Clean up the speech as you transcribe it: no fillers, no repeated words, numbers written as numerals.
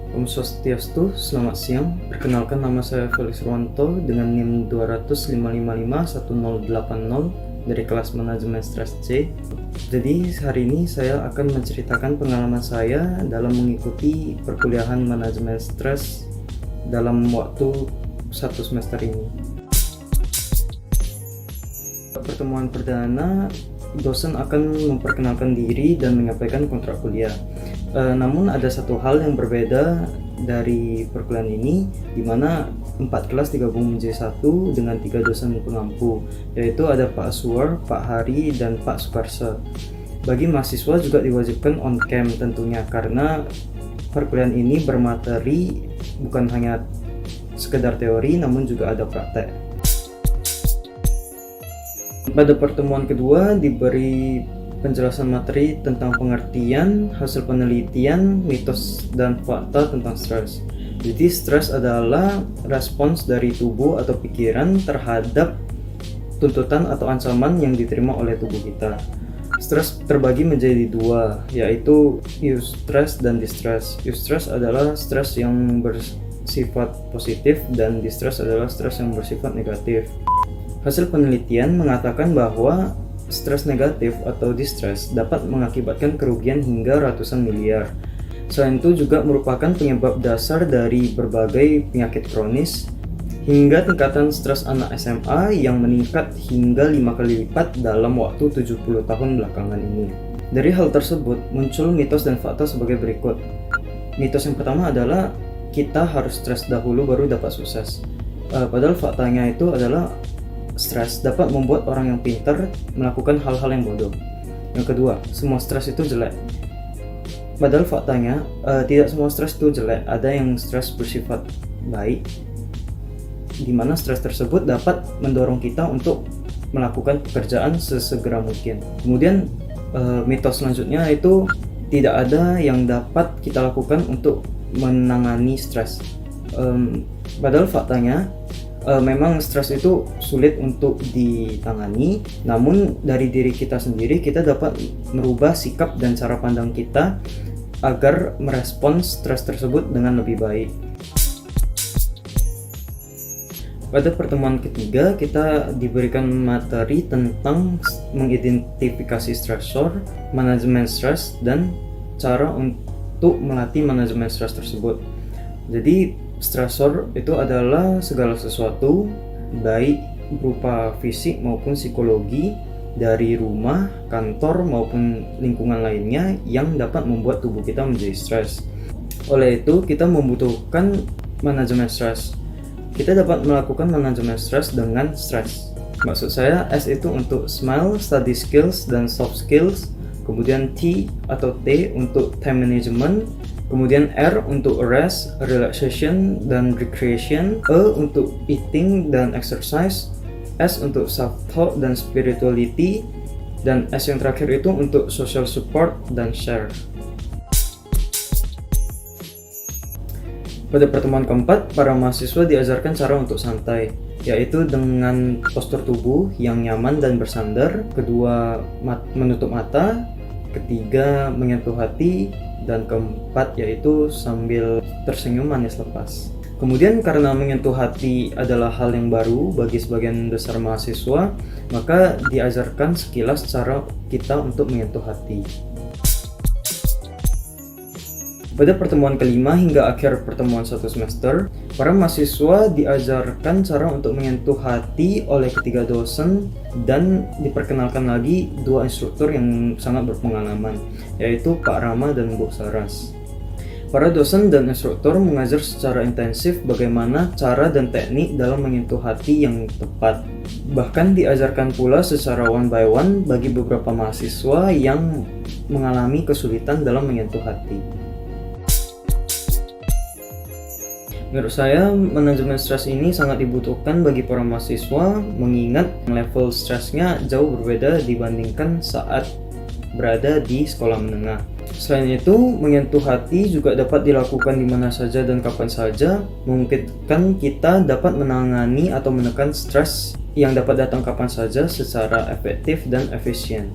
Om Swastiastu, selamat siang. Perkenalkan, nama saya Felix Ruanto dengan NIM 20055511080 dari kelas Manajemen Stres C. Jadi hari ini saya akan menceritakan pengalaman saya dalam mengikuti perkuliahan manajemen stres dalam waktu 1 semester ini. Pertemuan perdana, dosen akan memperkenalkan diri dan menyampaikan kontrak kuliah. Namun ada satu hal yang berbeda dari perkuliahan ini, di mana 4 kelas digabung menjadi satu dengan 3 dosen pengampu, yaitu ada Pak Aswar, Pak Hari, dan Pak Sukarsa. Bagi mahasiswa juga diwajibkan on cam tentunya, karena perkuliahan ini bermateri bukan hanya sekedar teori, namun juga ada praktek. Pada pertemuan kedua diberi penjelasan materi tentang pengertian, hasil penelitian, mitos dan fakta tentang stres. Jadi stres adalah respons dari tubuh atau pikiran terhadap tuntutan atau ancaman yang diterima oleh tubuh kita. Stres terbagi menjadi dua, yaitu eustress dan distress. Eustress adalah stres yang bersifat positif dan distress adalah stres yang bersifat negatif. Hasil penelitian mengatakan bahwa stres negatif atau distress dapat mengakibatkan kerugian hingga ratusan miliar. Selain itu juga merupakan penyebab dasar dari berbagai penyakit kronis hingga tingkatan stres anak SMA yang meningkat hingga 5 kali lipat dalam waktu 70 tahun belakangan ini. Dari hal tersebut muncul mitos dan fakta sebagai berikut. Mitos yang pertama adalah kita harus stres dahulu baru dapat sukses. Padahal faktanya itu adalah stres dapat membuat orang yang pintar melakukan hal-hal yang bodoh. Yang kedua, semua stres itu jelek. Padahal faktanya tidak semua stres itu jelek. Ada yang stres bersifat baik, di mana stres tersebut dapat mendorong kita untuk melakukan pekerjaan sesegera mungkin. Kemudian mitos selanjutnya itu tidak ada yang dapat kita lakukan untuk menangani stres. Padahal faktanya memang stres itu sulit untuk ditangani, namun dari diri kita sendiri kita dapat merubah sikap dan cara pandang kita agar merespons stres tersebut dengan lebih baik. Pada pertemuan ketiga kita diberikan materi tentang mengidentifikasi stresor, manajemen stres, dan cara untuk melatih manajemen stres tersebut. Jadi stresor itu adalah segala sesuatu, baik berupa fisik maupun psikologi, dari rumah, kantor maupun lingkungan lainnya yang dapat membuat tubuh kita menjadi stres. Oleh itu, kita membutuhkan manajemen stres. Kita dapat melakukan manajemen stres dengan stres. Maksud saya, S itu untuk smile, study skills, dan soft skills. Kemudian T atau T untuk time management. Kemudian R untuk rest, relaxation, dan recreation. E untuk eating dan exercise. S untuk self-talk dan spirituality. Dan S yang terakhir itu untuk social support dan share. Pada pertemuan keempat, para mahasiswa diajarkan cara untuk santai, yaitu dengan postur tubuh yang nyaman dan bersandar. Kedua, menutup mata. Ketiga, menyentuh hati. Dan keempat yaitu sambil tersenyum manis lepas. Kemudian karena menyentuh hati adalah hal yang baru bagi sebagian besar mahasiswa, maka diajarkan sekilas cara kita untuk menyentuh hati. Pada pertemuan kelima hingga akhir pertemuan 1 semester, para mahasiswa diajarkan cara untuk menyentuh hati oleh ketiga dosen dan diperkenalkan lagi 2 instruktur yang sangat berpengalaman, yaitu Pak Rama dan Bu Saras. Para dosen dan instruktur mengajar secara intensif bagaimana cara dan teknik dalam menyentuh hati yang tepat. Bahkan diajarkan pula secara one by one bagi beberapa mahasiswa yang mengalami kesulitan dalam menyentuh hati. Menurut saya, manajemen stres ini sangat dibutuhkan bagi para mahasiswa, mengingat level stresnya jauh berbeda dibandingkan saat berada di sekolah menengah. Selain itu, menyentuh hati juga dapat dilakukan di mana saja dan kapan saja, memungkinkan kita dapat menangani atau menekan stres yang dapat datang kapan saja secara efektif dan efisien.